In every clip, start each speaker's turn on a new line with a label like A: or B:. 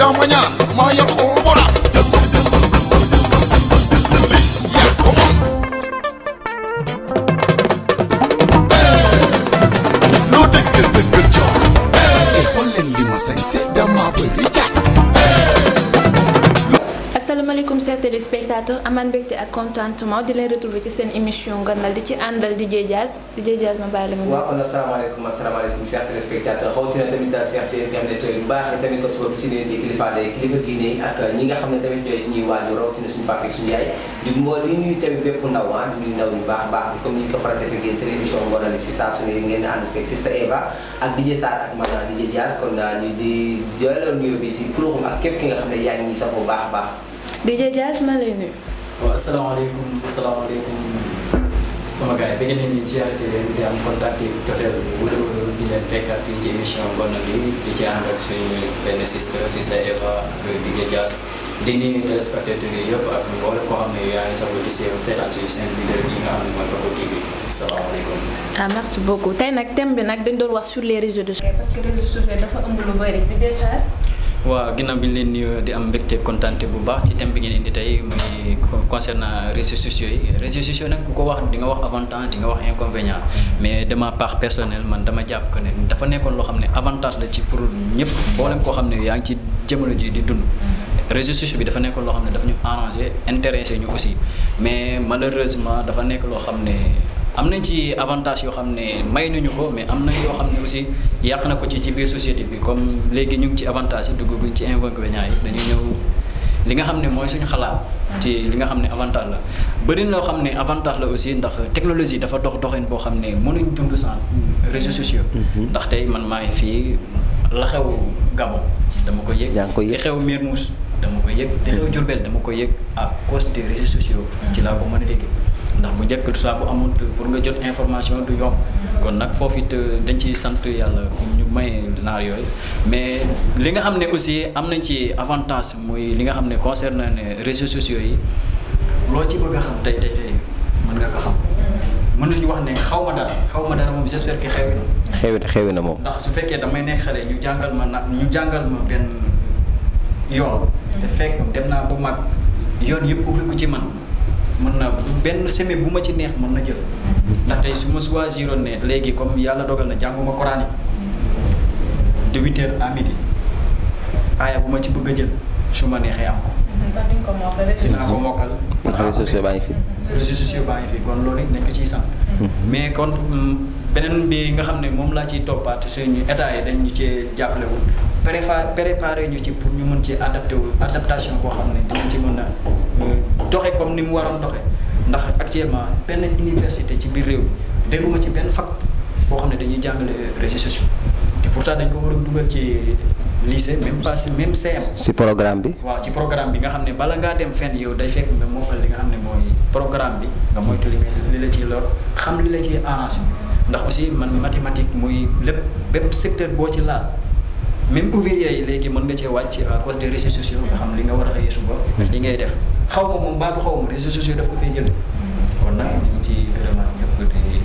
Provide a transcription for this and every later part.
A: dama ñaan maa yor xol bu rafet yaa ko moom loo dëgg dëgg jox xool leen li ma sañse dama bëri jàpp
B: asalaamaaleykum chers téléspectateurs amaan mbégte ak contentement di leen retrouver ci seen émission ngonal di ci àndal DJ Diaz ma bàyyi la nga.
C: waaw kon asalaamaaleykum chers téléspectateurs xawtina tamit Cheikh seen internet yu baax yi tamit ko ci boobu si neen kilifa diine yi ak ñi nga xam ne tamit ñooy suñuy waajur rawatina suñu papa ak suñu yaay di moo li nuyu tamit bépp ndaw di nuyu ndaw ñu baax baax comme ni ñu ko faral defee ngeen seen émission ngonal si saa su ne ngeen ànd seeg Sister Eva ak DJ Sarr ak man DJ Diaz kon ñu di jooyaloon nuyoo bi si kuréel ak képp ki nga xam ne yaa ngi ñuy sax bu baax a baax.
B: DJ Diaz maa lay nuyu.
D: waaw asalaamaaleykum sama gars yi bëgg nañu ci arrêté leen di am contact yi cofeel wala di leen fekkaat fii ci émission ngonal yi di ci ànd ak suñu benn Sister Eva ak DJ Diaz di nuyu téléspectateurs yi yëpp ak mboolem koo xam ne yaa ngi sax ci seetaan suñu seen vidéo yi nga xam ne mooy Bako TV asalaamaaleykum.
B: Merci beaucoup tey nag thème bi nag dañ doon wax sur les réseaux sociaux parce que réseaux sociaux dafa ëmb lu bëri DJ Sarr.
D: waaw ginnaaw bi ñu leen nuyu di am mbégte kontaante bu baax ci thème bi ngeen indi tey muy concernant réseaux sociaux yi réseaux sociaux nag ku ko wax di nga wax avantage di nga wax inconvénient mais de ma part personnelle man dama jàpp que ne dafa nekkoon loo xam ne avantage la ci pour ñëpp mboolem koo xam ne yaa ngi ci jamono ji di dund. réseaux sociaux bi dafa nekkoon loo xam ne dafa ñu arrangé intéressé ñu aussi mais malheureusement dafa nekk loo xam ne am nañ ci avantage yoo xam ne may nañu ko mais am na yoo xam ne aussi yàq na ko ci biir société bi comme léegi ñu ngi ci avantage yi dugguñ ci inconvénients yi dañuy ñëw li nga xam ne mooy suñu xalaat ci li nga xam ne avantage la bëri na loo xam ne avantage la aussi ndax technologie dafa doxin boo xam ne mënuñ dund sans réseaux sociaux ndax tey man maa ngi fii la xew Gabon dama ko yëg li xew Mermoz dama ko yëg li xew Diourbel dama ko yëg à cause des réseaux sociaux ci laa ko mën a dégg ndax bu njëkk saa bu amul pour nga jot information du yomb kon nag foofu it dañ ciy sant yàlla ñu may genre yooyu mais li nga xam ne aussi am nañ ci avantage muy li nga xam ne concerne ne réseaux sociaux yi loo ci bëgg a xam tey mën nga ko xam mën nañu wax ne xaw ma dara moom j'espère que xewi na moom ndax su fekkee damay nekk xale ñu jàngal ma benn yoon te fekk dem naa ba mag yoon yëpp ubbi ko ci man mën na benn semaine bu ma ci neex mën na jël ndax tey su ma choisiroon ne léegi comme yàlla dogal na jànguma Coranique de 8h à midi aaya bu ma ci bëgg a jël su ma neexee am ko.
B: ndax duñ ko mokkal
D: dinaa ko mokkal.
E: réseaux sociaux baa ngi fi.
D: réseaux sociaux baa ngi fi kon loolu it nañ ko ciy sant. mais kon beneen bi nga xam ne moom laa ciy toppaat suñu état yi dañ ñu cee jàppale wul préparé ñu ci pour ñu mën ci adaptation boo xam ne dinañ ci mën a doxe comme ni mu waroon doxe ndax actuellement benn université ci biir réew mi dégguma ci benn fac boo xam ne dañuy jàngale réseaux sociaux te pourtant dañ ko war a dugal ci lycée même CM.
E: si programme bi.
D: waaw ci programme bi nga xam ne bala ngaa dem fenn yow day fekk nga mokkal li nga xam ne mooy programme bi nga moytu li la ciy lor xam li la ciy arrangé ndax aussi man mathématique muy lépp bépp secteur boo ci laal même ouvrier yi léegi mën nga cee wàcc à cause des réseaux sociaux nga xam li nga war a xëyee suba li ngay def xaw ma moom baatu xaw ma réseaux sociaux daf ko fay jël kon nag ñu ngi ci gërëmaat ñëpp di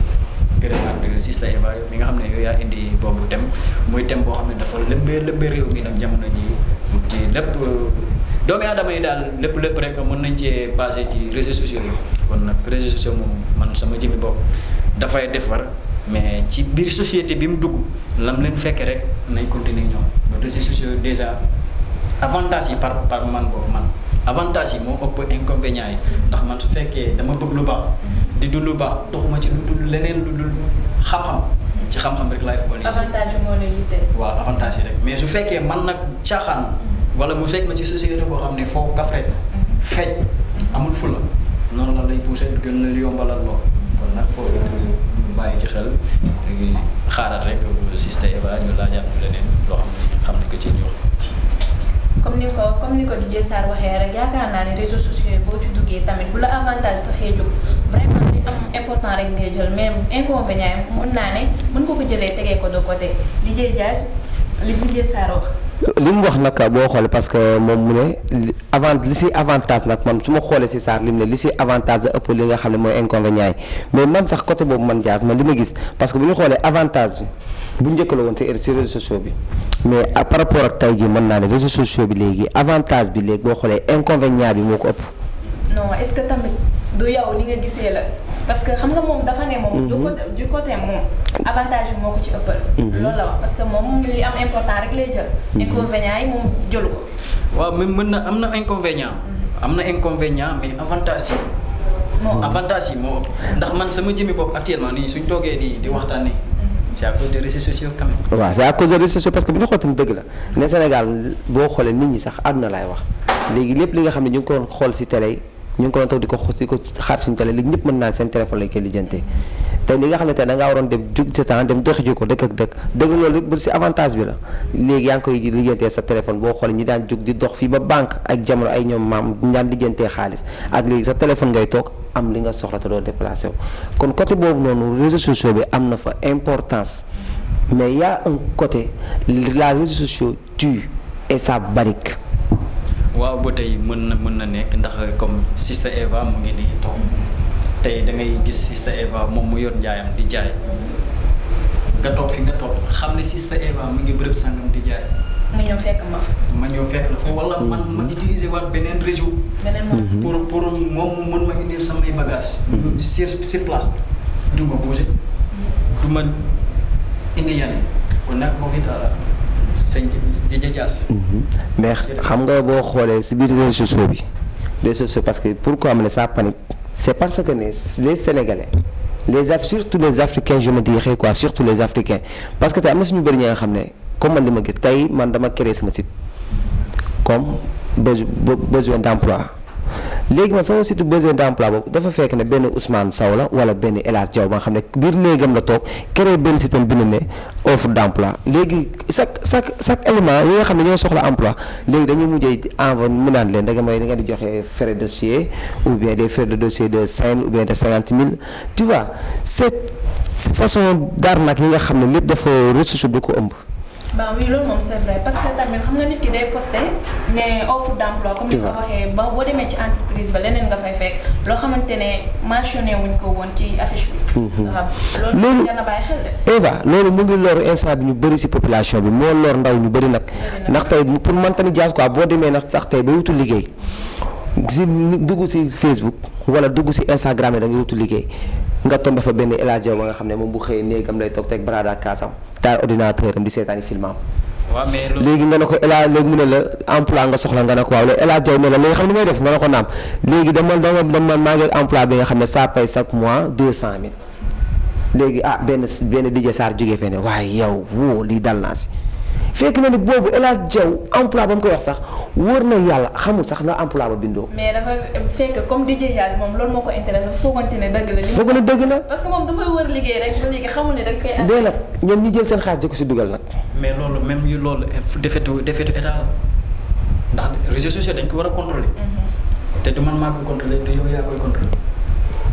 D: gërëmaat Sister Eva mi nga xam ne yow yaa indi boobu thème muy thème boo xam ne dafa lëmbee réew mi nag jamono ji ci lépp doomu aadama yi daal lépp rek mën nañ cee passé ci réseaux sociaux yi kon nag réseaux sociaux moom man sama jëmmi bopp dafay defar mais ci biir société bi mu dugg lam leen fekkee rek nañ continuer ñoom ba réseaux sociaux déjà avantage yi par man boobu man avantage yi moo ëpp inconvénients yi ndax man su fekkee dama bëgg lu baax di dund lu baax doxuma ci lu dul leneen lu dul xam-xam ci xam-xam rek laay focaliser.
B: avantage yi moo lay yitte.
D: waaw avantage yi rek mais su fekkee man nag caaxaan wala mu fekk ma ci société boo xam ne foo kafre feeñ amul fula noonu la lay poussé gën la yombalal lool kon nag foofu ñu bàyyi ci xel xaaral rek Sister Eva ñu laajaat ñu leneen loo xam ne ko ci ñu wax.
B: comme ni ko DJ Sarr waxee rek yaakaar naa ne réseaux sociaux yi boo ci duggee tamit bu la avantage taxee jóg vraiment li am important rek ngay jël mais inconvénient yi mën naa ne mën nga ko jëlee tegee ko de côté DJ Diaz li DJ Sarr wax
E: li mu wax nag boo xoolee parce que moom mu ne li si avantage nag man su ma xoolee si Sarr li mu ne li si avantage ëpp li nga xam ne mooy inconvénient yi mais man sax côté boobu man Diaz man li ma gis parce que bu ñu xoolee avantage bi bu njëkk la woon si réseaux sociaux bi mais par rapport ak tey jii mën naa ne réseaux sociaux bi léegi avantage bi léegi boo xoolee inconvénient bi moo ko ëpp.
B: non est-ce que tamit du yow li nga gisee la parce que xam nga moom dafa ne moom. du côté moom avantage bi moo ko ci ëppal. loolu la wax parce que moom li am important rek lay jël. inconvénients yi moom jëlu ko.
D: waaw mais mën na am na inconvénient. am na inconvénient mais avantage yi. avantage yi moo ëpp ndax man sama jëmmi bopp actuellement nii suñ toogee nii di waxtaanee. c'est à cause des réseaux sociaux quand même.
E: waaw c'est à cause des réseaux sociaux parce que bu ñu xoolee dëgg la ne Sénégal boo xoolee nit ñi sax àdduna laay wax léegi lépp li nga xam ne ñu ngi ko doon xool si télé ñu ngi ko doon toog di ko xaar suñu télé léegi ñëpp mën naa seen téléphone lañ koy lijjantee te li nga xam ne tey da ngaa waroon dem jug sa temps dem doxi ji ko dëkk ak dëgg loolu bu si avantage bi la léegi yaa ngi koy lijjantee sa téléphone boo xoolee ñi daan jug di dox fii ba banque ak jamono ay ñoom maam ñu daan lijjantee xaalis ak léegi sa téléphone ngay toog am li nga soxla te doo déplacé wu kon côté boobu noonu réseaux sociaux bi am na fa importance mais il y a un côté la réseaux sociaux tue et ça barrique.
D: waaw ba tey mën na nekk ndax comme Sister Eva mu ngi nii toog tey da ngay gis Sister Eva moom mu yor njaayam di jaay nga toog fi nga toog xam ne Sister Eva mu ngi bërëb sangam di jaay.
B: nga ñëw fekk ma fa.
D: ma ñëw fekk la fa wala man ma utiliser waat beneen réseau. pour moom mu mën ma indil samay bagages. sur place du ma bouger du ma indi yenn kon nag moo fi daal sëñ Didier Diaz.
E: mais xam nga boo xoolee si biir réseaux sociaux bi réseaux sociaux parce que pourquoi am na ça panique c'est parce que les Sénégalais surtout les Africains je me dirais quoi surtout les Africains parce que tey am na suñu bëri ñi nga xam ne comme man li ma gis tey man dama créer sama site comme besoin d'emploi léegi man sama site besoin d'emploi boobu dafa fekk ne benn Ousmane Sow la wala benn El Hadj Diaw ba nga xam ne biir néegam la toog créer benn site am bind ne offre d'emploi léegi chaque élément yi nga xam ne ñoo soxla emploi léegi dañuy mujjee envoyer mu naan leen da nga di joxe frais de dossier ou bien des frais de dossier de 5 000 ou bien de 50 000 tu vois cette façon d'arnaque yi nga xam ne lépp dafa ressource bi ko ëmb.
B: bah oui loolu moom c'est vrai parce que tamit xam nga nit ki day posté ne offre d'emploi comme ni ko waxee ba boo demee ci entreprise ba leneen nga fay fekk loo xamante ne mentionné wuñ ko woon ci affiche bi. waaw loolu dana bàyyi xel de.
E: Eva loolu mu ngi lor instant bi ñu bëri ci population bi moo lor ndaw ñu bëri nag. ndax tey pour man tamit Diaz quoi boo demee nag sax tey ba wutu liggéey si dugg ci Facebook wala dugg ci Instagram yi da ngay wutu liggéey nga tombé fa benn El Hadj Diaw ba nga xam ne moom bu xëyee néegam lay toog teg barada kaasam taal ordinateur am di seetaani film am.
D: waaw mais
E: léegi nga ne ko El Hadj léegi mu ne la emploi nga soxla nga ne ko waaw léegi El Hadj Diaw ne la li nga xam ne may def nga ne ko naam léegi dama maa ngi emploi bi nga xam ne ça paye chaque mois 200 000 léegi benn DJ Sarr jógee fee ne waaye yow woo lii dal naa si fekk na ni boobu El Hadj Diaw emploi ba mu koy wax sax wóor na yàlla xamul sax na emploi ba bindoo.
B: mais dafa fekk comme DJ Diaz moom loolu moo ko intéressé foogante ne dëgg la.
E: foog na dëgg la.
B: parce que moom dafay wër liggéey rek ba léegi xamul ne da nga koy.
E: dee nag ñoom ñi jël seen xaalis di ko si dugal nag.
D: mais loolu même yu loolu defetu état la ndax réseaux sociaux dañ ko war a contrôler. te du man maa koy contrôler du yow yaa koy contrôler.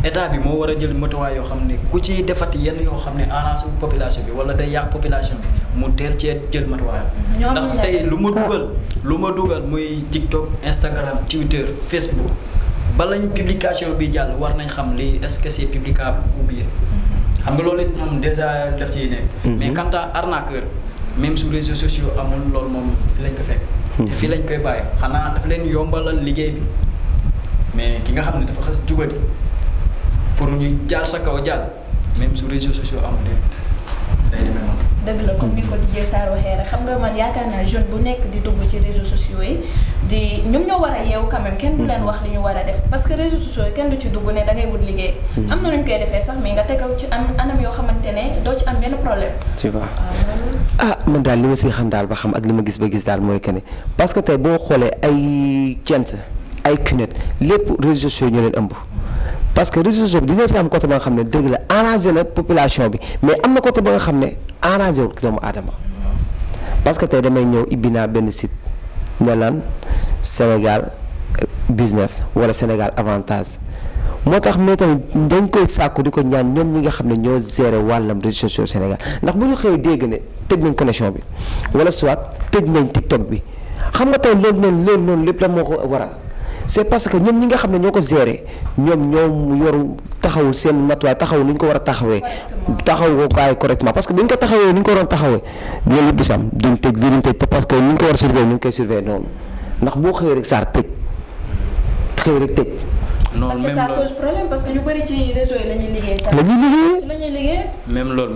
D: état bi moo war a jël motuwaay yoo xam ne ku ci defati yenn yoo xam ne arrangé wu population bi wala day yàq population bi mu teel cee jël matuwaayam. ndax tey lu ma dugal muy TikTok Instagram Twitter Facebook balañ publication bi jàll war nañ xam lii est-ce que c'est publicable ou bien. xam nga loolu it ñoom déjà daf ciy nekk. mais quant à arnaqueur même sur réseaux sociaux amul loolu moom fi lañ ko fekk. te fii lañ koy bàyyi xanaa daf leen yombalal liggéey bi mais ki nga xam ne dafa xas jubadi pour ñu jaar sa kaw jàll même sur réseaux sociaux amul day demee noonu.
B: dëgg la comme ni ko DJ Sarr waxee rek xam nga man yaakaar naa jeune bu nekk di dugg ci réseaux sociaux yi di ñoom ñoo war a yeewu quand même kenn du leen wax li ñu war a def parce que réseaux sociaux yi kenn du ci dugg ne da ngay wut liggéey. am na nu ñu koy defee sax mais nga tegaw ci anam yoo xamante ne doo ci am benn problème.
E: tu vois man daal li ma si xam daal ba xam ak li ma gis ba gis daal mooy que ne parce que tey boo xoolee ay cent ay cunette lépp réseaux sociaux ñoo leen ëmb. parce que réseaux sociaux bi dina si am côté ba nga xam ne dëgg la arrangé na population bi mais am na côté ba nga xam ne arrangé wul doomu aadama parce que tey damay ñëw ibbi naa benn site ne lan Sénégal business wala Sénégal avantage moo tax mais tamit dañ koy sàkku di ko ñaan ñoom ñi nga xam ne ñoo gérer wàllam réseaux sociaux Sénégal ndax bu ñu xëyee dégg ne tëj nañ connexion bi wala soit tëj nañ TikTok bi xam nga tey loolu noonu lépp la moo ko waral c'est parce que ñoom ñi nga xam ne ñoo ko gérer ñoom yoru taxawul seen matuwaay taxawul ni ñu ko war a taxawee taxaw ko ay correctement parce que bu ñu ko taxawee ni ñu ko waroon taxawee loolu lépp du sam duñ tëj li duñ tëj te parce que ni ñu ko war a surveiller ñu ngi koy surveiller noonu ndax boo xëyee rek saar tëj xëy rek tëj.
D: non
B: parce que
D: même
B: ça
D: loolu
B: cause problème parce que ñu bëri ci réseau yi la ñuy liggéey.
E: la ñuy liggéey.
B: ci la ñuy liggéey.
D: même loolu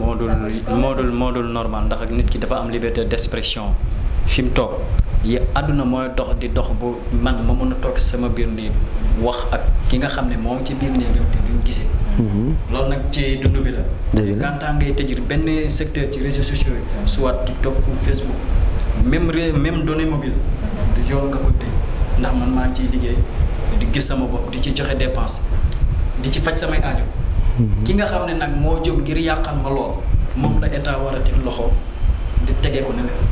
D: moo dul normal ndax nit ki dafa am liberté d'expression fi mu toog yi àdduna mooy dox di dox bu man ma mën a toog sama biir néeg wax ak ki nga xam ne moom ci biir néegam te duñ gisee. loolu nag ci dund bi la.
E: dëgg la
D: quand ngay tëj benn secteur ci réseaux sociaux yi soit TikTok ou Facebook même données mobile du yoon nga koy tëj ndax man maa ngi ciy liggéey di gis sama bopp di ci joxe dépense di ci faj samay aajo. ki nga xam ne nag moo jóg ngir yàqal ma lool moom la état war a teg loxo di tegee ko ne leen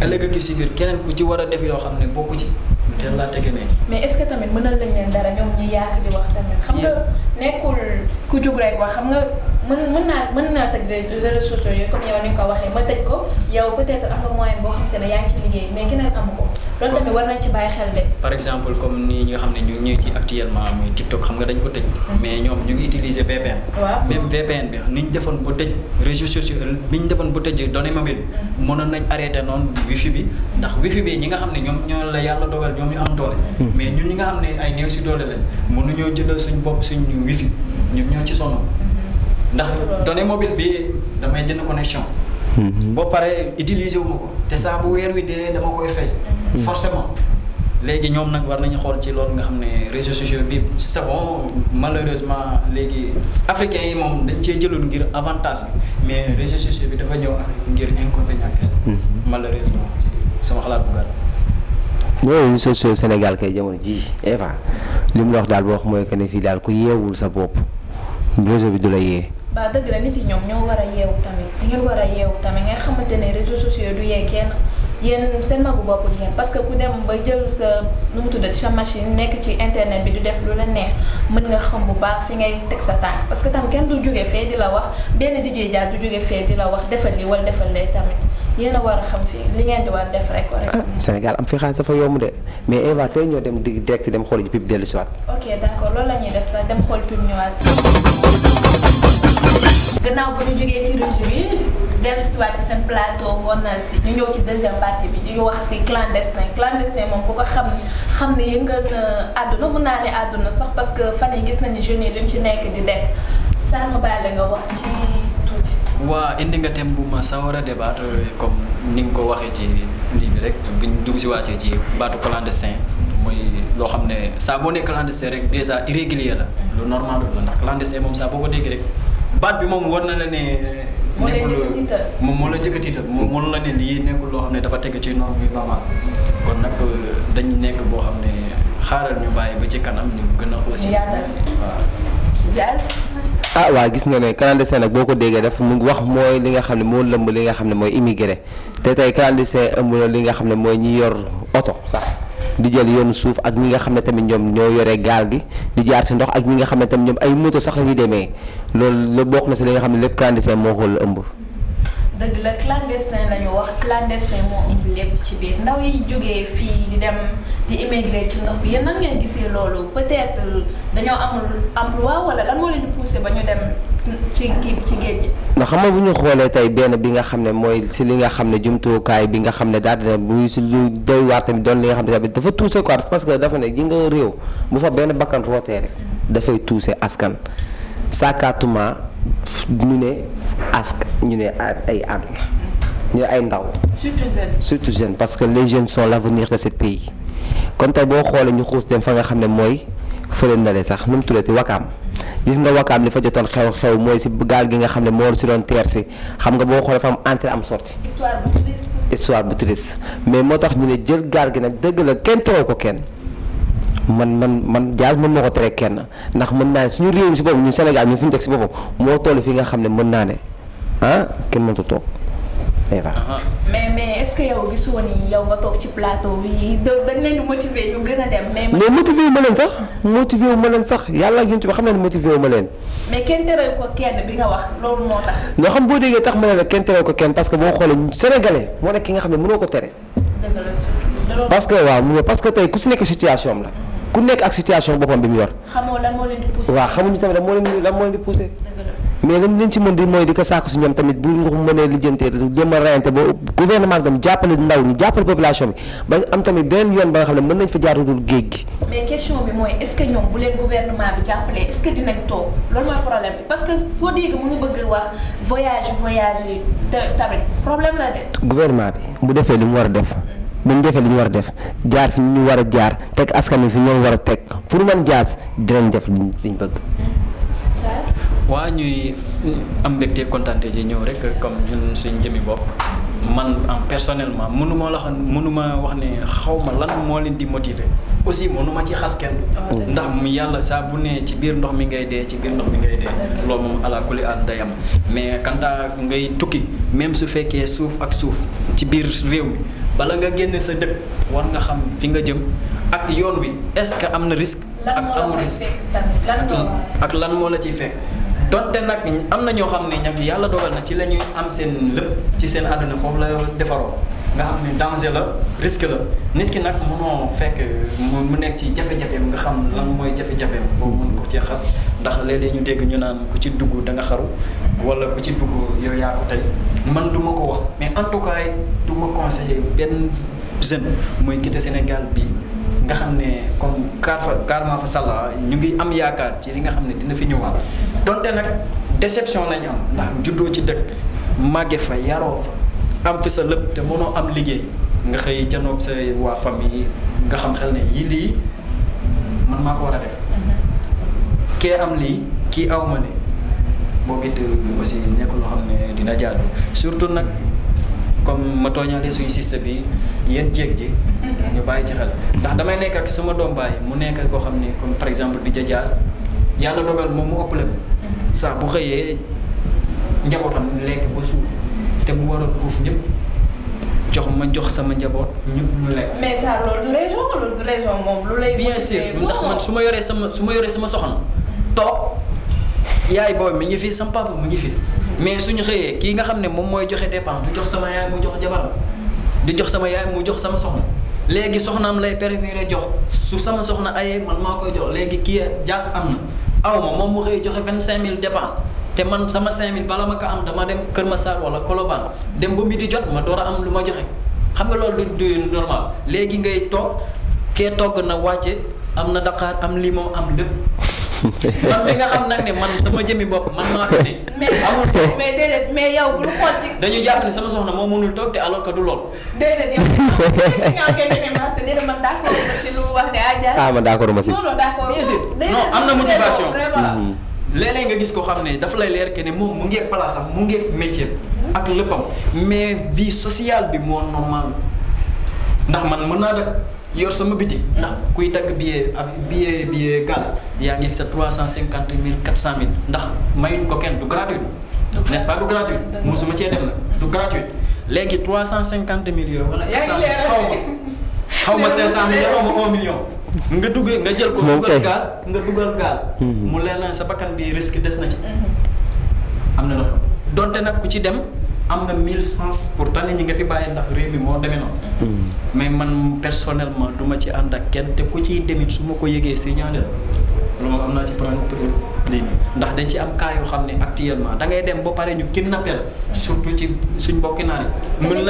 D: ëllëg ak si biir keneen ku ci war a def yoo xam ne bokku ci ñu teel laa tege ne.
B: mais est-ce que tamit mënal lañ leen dara ñoom ñi yàq di wax tamit xam nga nekkul ku jug rek wax xam nga mën naa tëj réseaux sociaux yi comme yow ni nga ko waxee ma tëj ko yow peut-être am nga moyen boo xamante ne yaa ngi ci liggéey mais keneen amu ko loolu tamit war nañ ci bàyyi xel de.
D: par exemple comme ni ñi nga xam ne ñu ngi ci actuellement muy TikTok xam nga dañ ko tëj. mais ñoom ñu ngi utiliser VPN.
B: waaw
D: même VPN bi ni ñu defoon ba tëj réseaux sociaux bi ñu defoon ba tëj données mobiles. mënoon nañ arrêté noonu wifi bi ndax wifi bi ñi nga xam ne ñoom ñoo la yàlla dogal ñoom ñu am doole. mais ñun ñi nga xam ne ay néew si doole lañ mënuñoo jëndal suñ bopp suñ wifi ñun ñoo ci sonn. ndax données mobile bi damay jënd connexion. boo paree utiliser wu ma ko te saa bu weer wi dee dama koy fay. forcément léegi ñoom nag war nañu xool ci loolu nga xam ne réseaux sociaux bi c'est bon malheureusement léegi africains yi moom dañ cee jëloon ngir avantage bi mais réseaux sociaux bi dafa ñëw Afrique ngir inconvénient kese. malheureusement ci sama xalaat bu gàtt.
E: réseaux sociaux Sénégal kay jamono ji Eva li mu la wax daal boo wax mooy que ne fii daal ku yeewul sa bopp réseau bi du la yee.
B: ba dëgg la nit yi ñoom ñoo war a yeewu tamit di ngeen war a yeewu tamit nga xamante ne réseaux sociaux du yee kenn yéen seen magu bopp ngeen parce que ku dem ba jël sa nu mu tuddati sa machine nekk ci internet bi du def lu la neex mën nga xam bu baax fi ngay teg sa tànk parce que tam kenn du jóge fee di la wax benn DJ Dia du jóge fee di la wax defal li wala defal lee tamit yéen a war a xam fii li ngeen di war def rek.
E: Sénégal am fi xaalis dafa yomb de mais Eva tey ñoo dem di direct dem xool ji pub dellu si waat.
B: ok d'accord loolu la ñuy def sax dem xool pub ñëwaat. gannaaw bu ñu jógee ci région bi dellu si waat ci seen plateau ngonal si ñu ñëw ci deuxième partie bi ñu wax si clandestin moom ku ko xam ne yëngal na àdduna mun naa ne àdduna sax parce que fan yi gis nañu jeunes yi luñ ci nekk di def saa ma bàyyi la nga wax ci tuuti.
D: waa indi nga thème bu ma sawar a débattre comme ni nga ko waxee ci lii bi rek biñ dugg si waatee ci baatu clandestin mooy loo xam ne saa boo nee clandestin rek déjà irrégulier la lu normal la ndax clandestin moom saa boo ko dégg rek baat bi moom war na la ne.
B: moo lay njëkk a tiital
D: moo la njëkk a tiital moom la ne lii nekkul loo xam ne dafa teg ci norme yu normal kon nag dañ nekk boo xam ne xaaral ñu bàyyi ba ci kanam ñu gën a xool si.
E: ah waaw gis nga ne clandestin nag boo ko déggee dafa mu wax mooy li nga xam ne moo lëmb li nga xam ne mooy immigré te tey clandestin ëmb na li nga xam ne mooy ñi yor oto sax di jël yoonu suuf ak ñi nga xam ne tamit ñoom ñoo yore gaal gi di jaar si ndox ak ñi nga xam ne tamit ñoom ay moto sax la ñuy demee loolu la bokk na si li nga xam ne lépp clandestin moo ko ëmb.
B: dëgg la clandestin la ñu wax clandestin moo ëmb lépp ci biir ndaw yi jógee fii di dem di immigré ci ndox bi yéen nan ngeen gisee loolu peut-être dañoo amul emploi wala lan moo leen di poussé ba ñu dem ci géej gi.
E: ndax xam nga bu ñu xoolee tey benn bi nga xam ne mooy si li nga xam ne jumtukaay bi nga xam ne daal dina bu si lu doy waar tamit doon li nga xam ne tamit dafa touché quoi parce que dafa ne ji nga réew bu fa benn bakkan rootee rek dafay touché askan saakaatuma ñu ne ñu ne ay àdduna ñu ne ay ndaw. surtout jeunes parce que les jeunes sont l'avenir de ce pays kon tey boo xoolee ñu xuus dem fa nga xam ne mooy fële ndale sax nu mu tuddati Wakaam gis nga Wakaam li fa jotoon xew mooy si gaal gi nga xam ne moo si doon teer si xam nga boo xoolee fa am entrée am sortie. histoire bu triste mais moo tax ñu ne jël gaal gi nag dëgg la kenn teroo ko kenn. man jaal mën na ko tere kenn ndax mën naa ne suñu réew mi si boppam ñun Sénégal ñu fi ñu teg si boppam moo toll fi nga xam ne mën naa ne kenn mënut a toog.
B: mais mais est-ce que yow gisoo ni yow nga toog ci plateau bi dañ leen di motiver ñu gën a dem. mais
E: motivé wu ma leen sax motivé wu ma leen sax yàlla ak yéen ba xam ne motivé wu ma leen.
B: mais kenn terew ko kenn bi nga wax loolu moo tax.
E: nga xam boo déggee tax ma ne la kenn terew ko kenn parce que boo xoolee sénégalais moo nekk ki nga xam ne mënoo ko tere.
B: dëgg la surtout.
E: parce que waaw mu parce que tey ku si nekk situation am la. ku nekk ak situation boppam bi mu yor.
B: xamoo lan moo leen di poussé.
E: waaw xamuñu tamit lan moo leen di poussé.
B: dëgg la.
E: mais lan leen ci mën di mooy di ko sàkk si ñoom tamit bu ñu mënee lijjantee jéem a rayante ba gouvernement tam jàppale ndaw ñi jàppale population bi ba am tamit beneen yoon ba nga xam ne mën nañ fa jaarudul géej gi.
B: mais question bi mooy est-ce que ñoom bu leen gouvernement bi jàppalee est-ce que dinañ toog loolu mooy problème bi parce que foo dégg mu ngi bëgg wax voyage yi tamit problème la de.
E: gouvernement bi bu defee li mu war a def. bu ñu defee li ñu war a def jaar fi ñu war a jaar teg askan wi fi ñu war a teg pour man jaas dinañ def liñ bëgg.
D: waa ñuy am mbégte kontaante ji ñëw rek comme ñun suñ jëmi bopp man personnellement mënuma wax ne xaw ma lan moo leen di motiver aussi mënuma ci xas kenn ndax mu yàlla saa bu ne ci biir ndox mi ngay dee ci biir ndox mi ngay dee loolu moom ala kulli àll day am mais kanta ngay tukki même su fekkee suuf ak suuf ci biir réew mi bala nga génne sa dëkk war nga xam fi nga jëm ak yoon wi est-ce que am na risque ak amul risque ak lan moo la ciy fekk donte nag am na ñoo xam ne ñag yàlla dogal na ci la ñuy am seen lépp ci seen àdduna foofu la defaroo nga xam ne danger la risque la nit ki nag mënoo fekk mu nekk ci jafe-jafeem nga xam lan mooy jafe-jafeem boobu mën ko ci xas ndax léeg-léeg ñu dégg ñu naan ku ci dugg da nga xaru wala ku ci dugg yow yaa ko tey man du ma ko wax mais en tout cas du ma conseiller benn jeune muy quitter Sénégal bi nga xam ne comme carrément fa sàlla ñu ngi am yaakaar ci li nga xam ne dina fi ñëwaat donte nag déception lañu am ndax juddoo ci dëkk màgge fa yaroo fa am fi sa lépp te mënoo am liggéey nga xëy janoog sa waa famille nga xam xel ne yi lii man maa ko war a def kee am lii kii aw ma ne boobu it aussi nekk loo xam ne dina jaadu surtout nag comme ma tooñaale suñu système bi yéen jéeg ji ñu bàyyi ci xel ndax damay nekk ak sama doom baay mu nekk koo xam ne comme par exemple di jajaas yàlla dogal moom mu ëpp la saa bu xëyee njabootam lekk ba suuf te mu waroon uuf ñëpp jox sama njaboot ñu lekk.
B: mais ça loolu du raison moom lu lay.
D: bien sûr ndax man su ma yoree sama soxna toog yaay booy mi ngi fi sama papa mu ngi fi mais suñu xëyee kii nga xam ne moom mooy joxe dépense du jox sama yaay mu jox jabaram di jox sama yaay mu jox sama soxna léegi soxnaam lay préféré jox su sama soxna ayee man maa koy jox léegi kii jaas am na aw ma moom mu xëy joxe 25000 dépense te man sama 5000 bala ma ko am dama dem Kër Massar wala Colobane dem ba midi jot ma door a am lu ma joxe xam nga loolu du normal léegi ngay toog kee togg na wàcce am na Dakar am limon am lépp. man mi nga xam nag ne man sama jëmmi bopp man maa fi ne.
B: mais déedéet mais yow bul xool ci.
D: dañu jàpp ne sama soxna moo mënul toog te alors que du lool.
B: déedéet yow déedéet man d'accord ma ci lu wax de Adja.
E: man d'accord ma si.
B: non d'accord
D: bien sûr non am na motivation. léeg-léeg nga gis ko xam ne dafa lay leer que ne moom mu ngi place am mu ngi métier ak léppam mais vie sociale bi moo normal ndax man mën naa def. yor sama biti ndax kuy tagg billet gaal yaa ngi sa 350 000 400 000 ndax mayuñ ko kenn du gratuit n'est-ce pas du gratuit musuma cee dem na du gratuit léegi 350 000 yooyu wala xaw ma 500 000 xaw ma 1 million nga jël ko dugal gaal mu leen sa bakkan bi risque des na ci am na loxo donte nag ku ci dem am nga 1000 sens pourtant nit ñi nga fi bàyyi ndax réew mi moo demee noonu mais man personnellement du ma ci ànd ak kenn te ku ciy demit su ma ko yëgee signalé loolu am naa ci problème lii ndax dañ ci am cas yoo xam ne actuellement da ngay dem ba pare ñu kidnappé la surtout ci suñ mbokki naar yi mën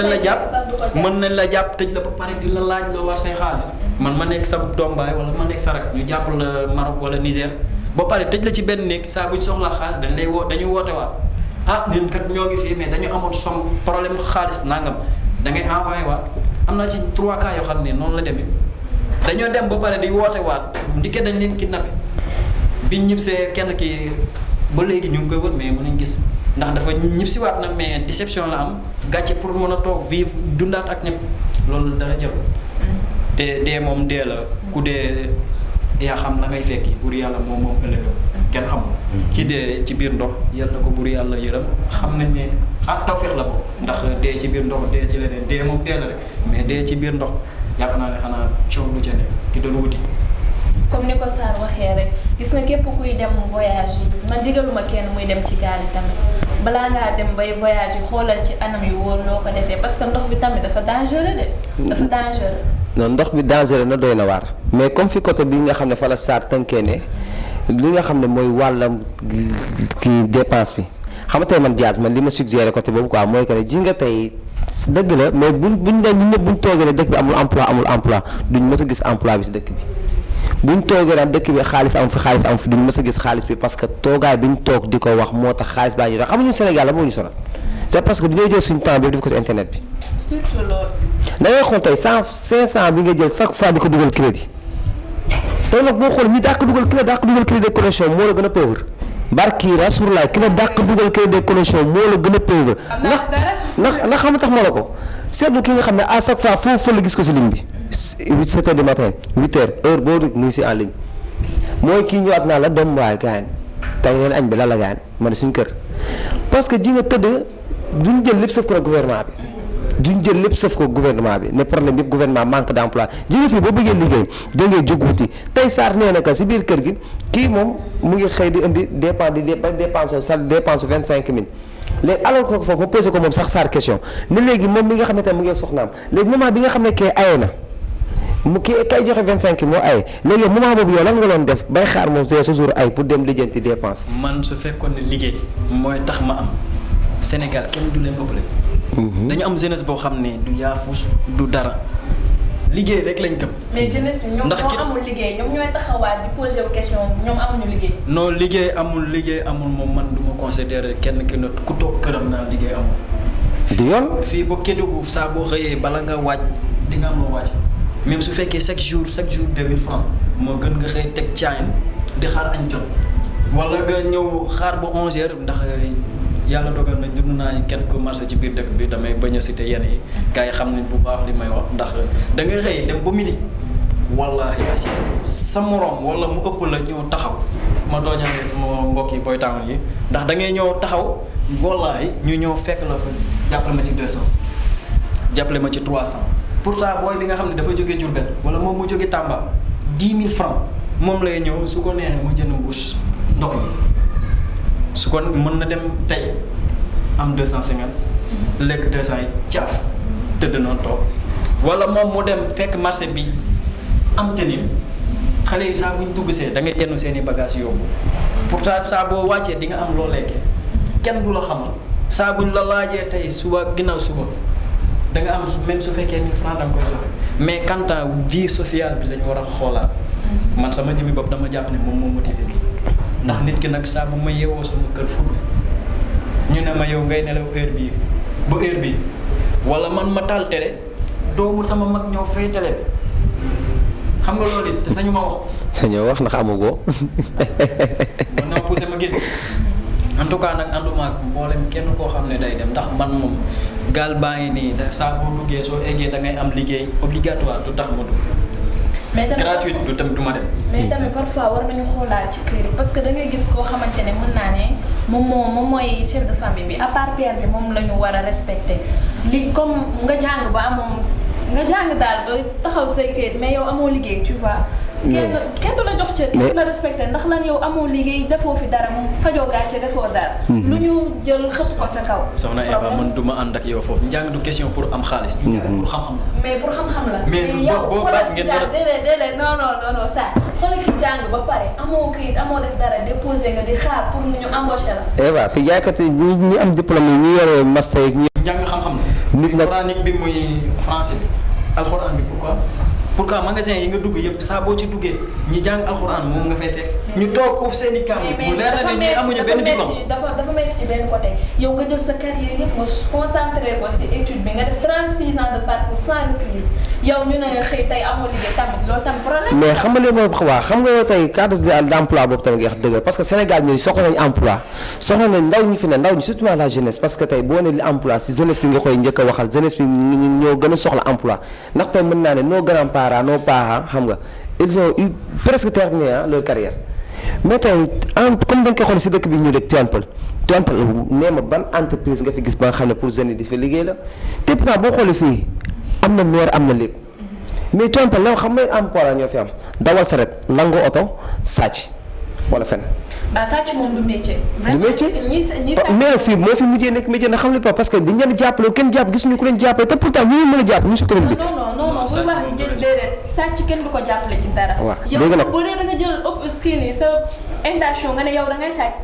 D: nañ la jàpp tëj la ba pare di la laaj loo war say xaalis man ma nekk sa doom baay wala ma nekk sa rak ñu jàpp la Maroc wala Niger ba pare tëj la ci benn néeg saa buñ soxlaa xaalis dañuy woote waat ñun kat ñoo ngi fii mais dañu amoon somme problème xaalis nangam da ngay envoyé waat am naa ci 3 cas yoo xam ne noonu la demee dañoo dem ba pare di woote waat ndike dañ leen kidnappé biñ ñibsee kenn ki ba léegi ñu ngi koy wër mais mënuñ gis ndax dafa ñibsiwaat na mais déception la am gàcce pour mën a toog vivre dundaat ak ñëpp loolu dara jarul te dee moom dee la ku dee yaa xam la ngay fekki buur yàlla moom ëllëgam kenn xamul ki dee ci biir ndox yal na ko buur yàlla yërëm xam nañ ne ah tawfeex la boobu ndax dee ci biir ndox dee ci leneen dee moom dee la rek mais dee ci biir ndox yàpp naa ne xanaa coow lu ca ne ki doon wuti.
B: comme ni ko Sarr waxee rek gis nga képp kuy dem voyage yi man digaluma kenn muy dem ci gaal yi tamit balaa ngaa dem bay voyage yi xoolal ci anam yu wóor loo ko defee parce que ndox bi tamit dafa dangereux de. dafa dangereux.
E: non ndox bi dangereux na doy na waar mais comme fi côté bi nga xam ne fa la Sarr tënkee ne li nga xam ne mooy wàllam kii dépense bi xam nga tey man Diaz man li ma suggéré côté boobu quoi mooy que ne ji nga tey dëgg la mais buñ dem ñun ñëpp buñ toogee ne dëkk bi amul emploi duñ mës a gis emploi bi si dëkk bi. buñ toogee daal dëkk bi xaalis am fi duñ mës a gis xaalis bi parce que toogaay bi ñu toog di ko wax moo tax xaalis baa ñu doon xam nga ñun Sénégal la moo ñu sonal c'est parce que dañoo jël suñu temps bi def ko si internet bi.
B: surtout loolu.
E: da ngay xool tey 500 bi nga jël chaque fois di ko dugal crédit tey nag boo xool ñi dàq dugal crédit de connexion moo la gën a pauvre barki Rasulullah ki la dàq dugal crédit de connexion moo la gën a pauvre. ndax xam nga tax moo la ko seetlu ki nga xam ne à chaque fois foofu la gis ko si ligne bi. 7 heures du matin 8 heures heure boo dugg muy si en ligne mooy kii ñëwaat naa la doom waaye gaañ tey ngeen añ bi la gaañ ma ne suñu kër parce que ji nga tëdd duñ jël lépp sëf ko gouvernement bi ne problème yëpp gouvernement manque d'emploi ji nga fii boo bëggee liggéey da ngay jóg wuti tey Sarr nee na que si biir kër gi kii moom mu ngi xëy di indi dépense 25 000 léegi alors que foofu ma posé ko moom sax Sarr question ne léegi moom mi nga xam ne tamit mu ngi soxnaam léegi moment bi nga xam ne kee aye na mu kii kay joxe 25 moo aye léegi moment boobu yow lan nga doon def bay xaar moom sa jour ay pour dem lijjanti dépense.
D: man su fekkoon ne liggéey mooy tax ma am Sénégal kenn du leen ëppale. dañu am jeunesse boo xam ne du yaafus du dara liggéey rek lañ gëm.
B: mais jeunesse bi ñoom ñoo amul liggéey ñoom ñooy taxawaat di poser question ñoom amuñu liggéey.
D: non liggéey amul moom man du ma considérer kenn ki not ku toog këram naa liggéey amul.
E: du yoon.
D: fii ba Kédougou saa boo xëyee bala nga waaj di nga am loo waaj même su fekkee chaque jour 2000 francs moo gën nga xëy teg caayin di xaar añ jot wala nga ñëw xaar ba 11h ndax yàlla dogal na dund naa quelques marché ci biir dëkk bi damay bañ a citer yenn yi gars yi xam nañ bu baax li may wax ndax da nga xëy dem ba midi wallahi asi sa morom wala mu ëpp la ñëw taxaw ma dooñalee sama mbokk yi boy town yi ndax da ngay ñëw taxaw wallahi ñu ñëw fekk la fa jàppale ma ci 200 jàppale ma ci 300 pourtant booy bi nga xam ne dafa jógee Diourbel wala moom mu jógee Tamba 10 000 francs moom lay ñëw su ko neexee mu jënd mbuus ndox mi su ko mën na dem tey am 250 lekk 200 yi caaf tëdd noonu toog wala moom mu dem fekk marché bi am tenue xale yi saa bu ñu dugg see da ngay yenn seen i bagages yóbbu pourtant saa boo wàccee di nga am loo lekkee kenn du la xamal saa buñ la laajee tey suba ginnaaw suba da nga am même su fekkee 1000 francs da nga koy joxe mais quant à vie sociale bi lañu war a xoolaat man sama jëmmi bopp dama jàpp ne moom moo motivé nii ndax nit ki nag saa bu ma yeewoo sama kër fukk ñu ne ma yow ngay nelaw heure bii ba heure bii wala man ma taal télé doomu sama mag ñoo fay télé xam nga loolu it te sañu ma wax.
E: sañoo wax ndax amagoo.
D: mën naa poussé ma génn en tout cas nag ànduma ak mboolem kenn koo xam ne day dem ndax man moom gaal baa ngi nii da saa boo duggee soo eggee da ngay am liggéey obligatoire du tax ma dugg.
B: mais tamit
D: gratuite du tamit du ma dem.
B: mais tamit parfois war nañu xoolaat ci kër yi parce que da ngay gis koo xamante ne mën naa ne moom mooy chef de famille bi à part père bi moom la ñu war a respecter li comme nga jàng ba amoon nga jàng daal ba taxaw say kër mais yow amoo liggéey tu vois. kenn du la jox cër kenn du la respecté ndax lan yow amoo liggéey defoo fi dara moom fajoo gàcce defoo dara. lu ñu jël xëpp ko sa kaw.
D: soxna Eva man du ma ànd ak yow foofu njàng du question pour am xaalis. njàng pour xam-xam la.
B: mais pour xam-xam la.
D: mais boo baat ngeen
B: yow déedéet non ça xoolal ki jàng ba pare amoo kayit amoo def dara déposé nga di xaar pour ñu embauché la.
E: Eva fi jaaykat yi ñi am diplôme yi ñu yore master yi.
D: njàng xam-xam la.
E: nit nag
D: coranique bi muy français bi alxuraan bi pourquoi magasin yi nga dugg yëpp saa boo ci duggee ñi jàng alxuraan moom nga fay fekk ñu toog uuf seen i kàddu mu leer na ne ñi amuñu benn diplôme
B: dafa metti ci benn côté yow nga jël sa carrière yëpp nga concentré ko si étude bi nga def 36 ans de parcours sans reprise yow ñu ne xëy tey amoo liggéey tamit loolu tam problème.
E: mais xam nga li ma wax xam nga tey cadre d'emploi boobu tamit nga wax dëgg parce que Sénégal ñooy soxla nañ emploi soxla nañ ndaw ñi fi ne ndaw ñi surtout la jeunesse parce que tey boo ne li emploi si jeunesse bi nga koy njëkk a waxal jeunesse bi ñoo gën a soxla emploi ndax tey mën naa ne nos grands-parents nos parents xam nga ils ont eu presque terminé leur carrière mais tey comme da nga koy xool si dëkk bi ñu dëkk tontal nee ma ban entreprise nga fi gis ba nga xam ne pour jeunes yi di fa liggéey la te pourtant boo xoolee fii am na maire am na lépp mais tontal la xam nga emploi la ñoo fi am dawal saret lango oto sàcc wala fen
B: ba sàcc moom du métier.
E: du métier
B: ñi
E: mais fii moo fi mujjee nekk métier na xam ne pas parce que dañ leen jàppale kenn jàpp gisuñu ku leen jàppale te pourtant ñu mën a jàpp ñu si commune bi.
B: non bu wax jël déedéet sàcc kenn du ko jàppale ci dara.
E: waaw léegi nag
B: yow boo dee da nga jël ëpp skin yi sa intention nga ne yow da ngay sàcc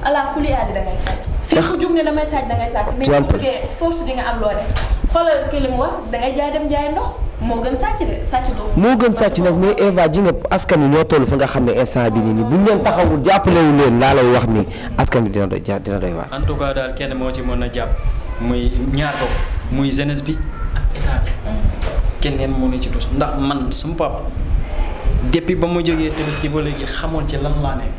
B: ala kulli aadi da ngay sàcc. fii ku jug ne damay sàcc da ngay sàcc. mais bu bëggee force di nga am loo def xoolal ki li mu wax da ngay jaay dem jaay ndox. moo gën sàcc de sàcc doo. moo gën sàcc
E: nag mais Eva ji nga askan wi ñoo toll fa nga xam ne instant bi nii buñ leen taxawul jàppalewu leen laa lay wax ni askan bi dina doy waar.
D: en tout cas daal kenn moo ci mën a jàpp muy ñaar ko muy jeunesse bi ak état bi. keneen moo ne ci tus ndax man sama papa depuis ba mu jógee Tabaski ba léegi xamul ci lan laa nekk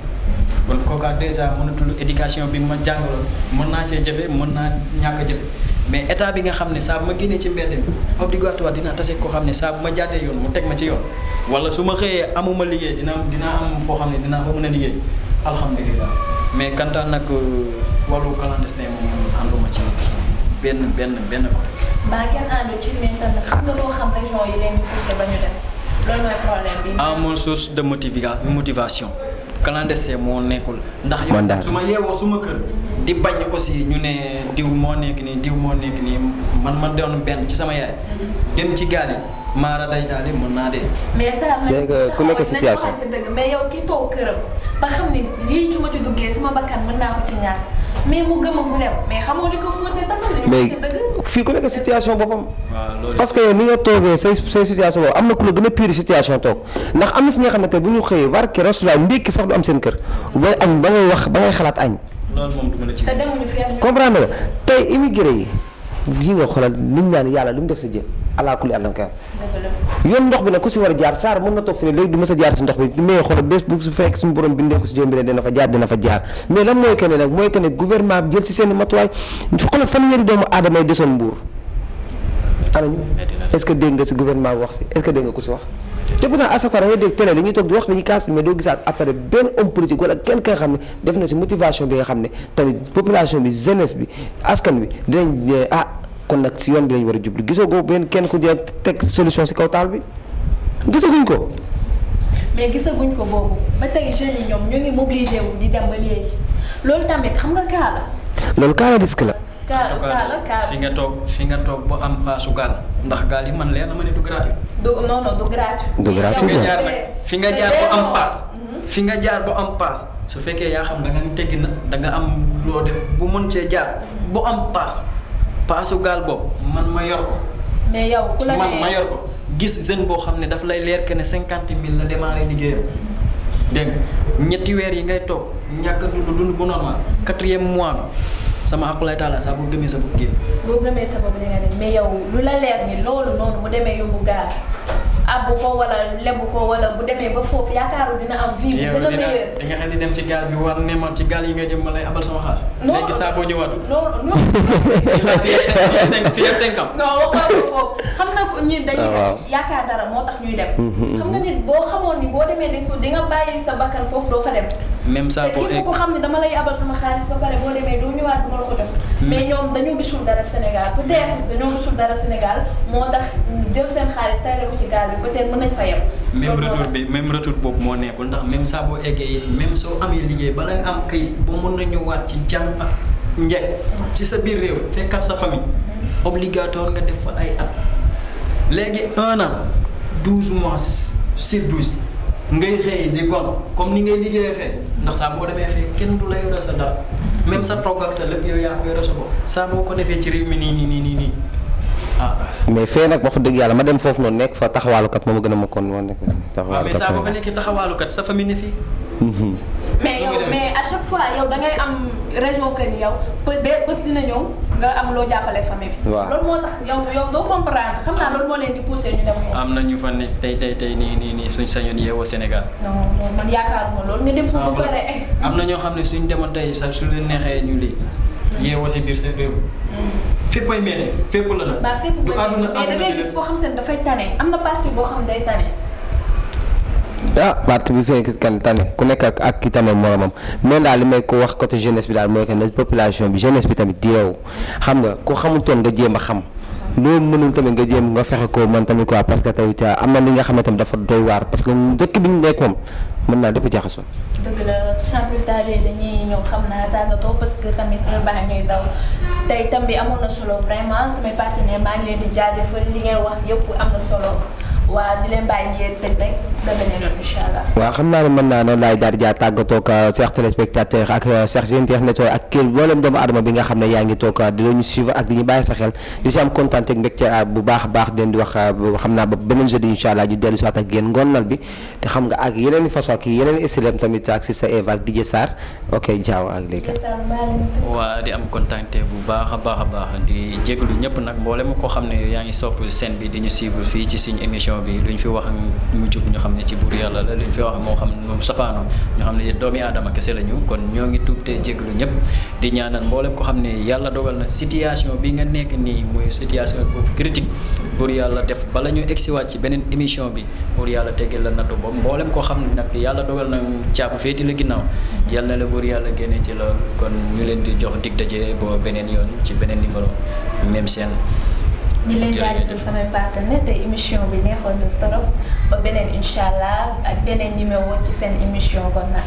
D: kon kooka dèjà mënatul éducation bi ma jàngaloon mën naa see jafe mën naa ñàkk a jafe. mais état bi nga xam ne saa bu ma génnee ci mbedd mi obligatoire dinaa tase koo xam ne saa bu ma jàddee yoon mu teg ma ci yoon wala su ma xëyee amuma liggéey dinaa am foo xam ne dinaa fa mën a liggéey alhamdulilah mais kantaan nag wàllu clandestin moom ànduma ci benn côté.
B: mbaa kenn àndu ci mais tamit xam nga doo xam région yi leen di poussé ba ñu dem loolu mooy problème bi.
D: amul source de motivation clandestin moo nekkul. ndax yow su ma yeewoo suma kër. di bañ aussi ñu ne diw moo nekk nii man ma doon benn ci sama yaay. dem ci gaal yi maara daytaali mën naa dee.
B: mais ça
E: c'est que ku nekk situation
B: dëgg mais yow ki toog këram ba xam ni lii su ma ci duggee sama bakkan mën naa ko ci ñàkk mais mu gëm a mu dem mais xamoo li ko posé tamit.
E: mais fii ku nekk situation boppam. parce que yow ni nga toogee say situation boobu am na ku la gën a pire situation toog ndax am na si ñoo xam ne tey bu ñu xëyee war ke restaurant ndékki sax du am seen kër bay añ ba ngay xalaat añ.
D: loolu moom du ma la ci.
B: te demuñu fenn.
E: comprendre nga tey immigré yi nga xoolal nit ñaan yàlla lu mu def sa jë allah kulli àllam kay yoon ndox bi nag ku si war a jaar saar mën na toog fi ne léegi du ma sa jaar si ndox bi mais xoolal bés bu su fekk suñu borom bindee ko si jëm bi ne dina fa jaar mais lan mooy que ne nag mooy que ne gouvernement bi jël si seen matuwaay xoolal fanweeri doomu aadama yi desoon Mbuur anañu est-ce que dégg nga si gouvernement bi wax si est-ce que dégg nga ku si wax te pourtant à chaque fois da ngay dégg télé dañuy toog di wax dañuy kaas mais doo gisaat après benn homme politique wala kenn ka nga xam ne def na si motivation bi nga xam ne tamit population bi jeunesse bi askan bi dinañ kon nag si yoon bi lañu war a jublu gisoo ko benn kenn ku jël teg solution si kaw taal bi gisaguñ ko.
B: mais gisaguñ ko boobu ba tey jeunes yi ñoom ñu ngi mobilisé wu di dem ba léegi loolu tamit xam nga kaa la.
E: loolu kaa la risque la.
B: kaa
D: fi nga toog bu am paasu gaal ndax gaal yi man leer na ma ne du gratuit.
B: non du gratuit.
E: du gratuit
D: fi nga jaar bu am paas. fi nga jaar bu am paas su fekkee yaa xam da nga teggi na da nga am loo def bu mën cee jaar bu am paas paasu gaal boobu man ma yor ko.
B: mais yow ku la
D: man ma yor ko gis jeune boo xam ne daf lay leer que ne 50 000 la démarré liggéeyam dégg nga ñetti weer yi ngay toog ñàkk a dund bu normal 4e mois bi. sama akulaay taala saa boo gëmee sa bopp génn.
B: boo gëmee sa bopp li nga dem mais yow lu la leer ni loolu noonu bu demee yóbbu gaal abbu ko wala lebu ko wala bu demee ba foofu yaakaaru dina am vie bu gën a meilleur.
D: di nga xam di dem ci gaal bi war ne ma ci gaal yi ngay dem ma lay abal sama xaalis.
B: non
D: léegi saa boo ñëwaatu.
B: non.
D: fii ak 5 ans.
B: non waxoo ko foofu xam na ko ñi dañuy yaakaar dara moo tax ñuy dem. xam nga nit boo xamoon ni boo demee di nga bàyyi sa bakkan foofu doo fa dem.
D: même saa boo
B: te képp ko xam ne dama lay abal sama xaalis ba pare boo demee doo ñëwaat du ma la ko jox. mais ñoom dañoo gisul dara Sénégal peut-être dañoo gisul dara Sénégal moo tax jël seen xaalis tayale ko ci gaal bi peut-être mën nañ fa yem.
D: même retour boobu moo nekkul ndax même saa boo eggee même soo amee liggéey bala nga am kayit ba mën na ñëwaat ci jàmm ak njëkk ci sa biir réew fekkat sa famille obligatoire nga def fa ay at léegi 1 an 12 mois sur 12 ngay xëy di gon comme ni ngay liggéeyee fee ndax saa boo demee fee kenn du la yore sa dara même sa togg ak sa lépp yow yaa ko yore sa bopp saa boo ko defee ci réew mi nii
E: mais fee nag wax dëgg yàlla ma dem foofu noonu nekk fa taxawaalukat moo ma gën a makkoon moo nekk taxawaalukat.
D: mais saa boo fa nekkee taxawaalukat sa famille ne fii.
B: mais à chaque fois yow da ngay am raison que ni yow bés dina ñëw nga am loo jàppale famille bi.
E: waaw
B: loolu moo tax yow doo comprendre xam naa loolu moo leen di pousser ñu dem foofu.
D: am na ñu fa nekk tey nii suñ sañoon yeewoo Sénégal.
B: non man yaakaaruma loolu nga dem foofu ba pare.
D: am na ñoo xam ne suñ demoon tey sax su leen neexee ñu lii yeewoo si biir seen réew. fépp ay metti fépp la nag.
B: ba fépp mais da ngay gis foo xam te ne dafay tane am na partie boo xam ne day tane.
E: parti bi fekk kan tane ku nekk ak ki tane moromam mais daal li may ko wax côté jeunesse bi daal mooy que na population bi jeunesse bi tamit yeewu xam nga ku xamutoon nga jéem a xam loolu mënul tamit nga jéem nga fexe ko man tamit quoi parce que tamit am na li nga xam ne tamit dafa doy waar parce que dëkk bi ñu nekk moom mën naa lépp jaxasoo.
B: dëgg la sans plus tarder dañuy ñëw xam naa tàggatoo parce que tamit heure baa ñuy daw tey tam bi amoon na solo vraiment samay partenaires maa ngi leen di jaajëfal li ngeen wax yëpp am na solo waa di leen bàyyi ngeen tëj rek da beneen yoon incha allah.
E: waaw xam naa ne mën naa noonu laay daal di jaar tàggatoo ak chers téléspectateurs ak chers internautes ak kii mboolem doomu adama bi nga xam ne yaa ngi toog di la ñu suivre ak di ñu bàyyi sa xel di si am kontaan ak mbégte bu baax a baax di leen di wax xam naa ba beneen jeudi incha allah ñu dellu si waat ak yéen ngoonal bi te xam nga ak yeneen i façon ak yeneen i style tamit ak Sista Eva ak DJ Sarr ok jaaw ak léegi.
D: waa di am kontaan bu baax a baax di jégalu ñëpp nag mboolem koo xam ne yaa ngi sopp scène bi di ñu suivre fii ci suñu émission bi lu ñu fi wax mu jub ñu xam ne ci buur yàlla la lu ñu fi wax moo xam moom safaano ñu xam ne doomi aadama kese la ñu kon ñoo ngi tuub te jégalu ñëpp di ñaanal mboolem ko xam ne yàlla dogal na situation bi nga nekk nii muy situation boobu critique buur yàlla def bala ñu egsiwaat ci beneen émission bi buur yàlla teggeel la nattu boobu mboolem koo xam ne nag yàlla dogal na caabu féeti la ginnaaw yàlla na la buur yàlla génne ci loolu kon ñu leen di jox dig daje boo beneen yoon ci beneen numéro même seen
B: ñi leen jaajëfal samay partenaires tey émission bi neexoon na trop ba beneen incha allah ak beneen numéro ci seen émission kon nag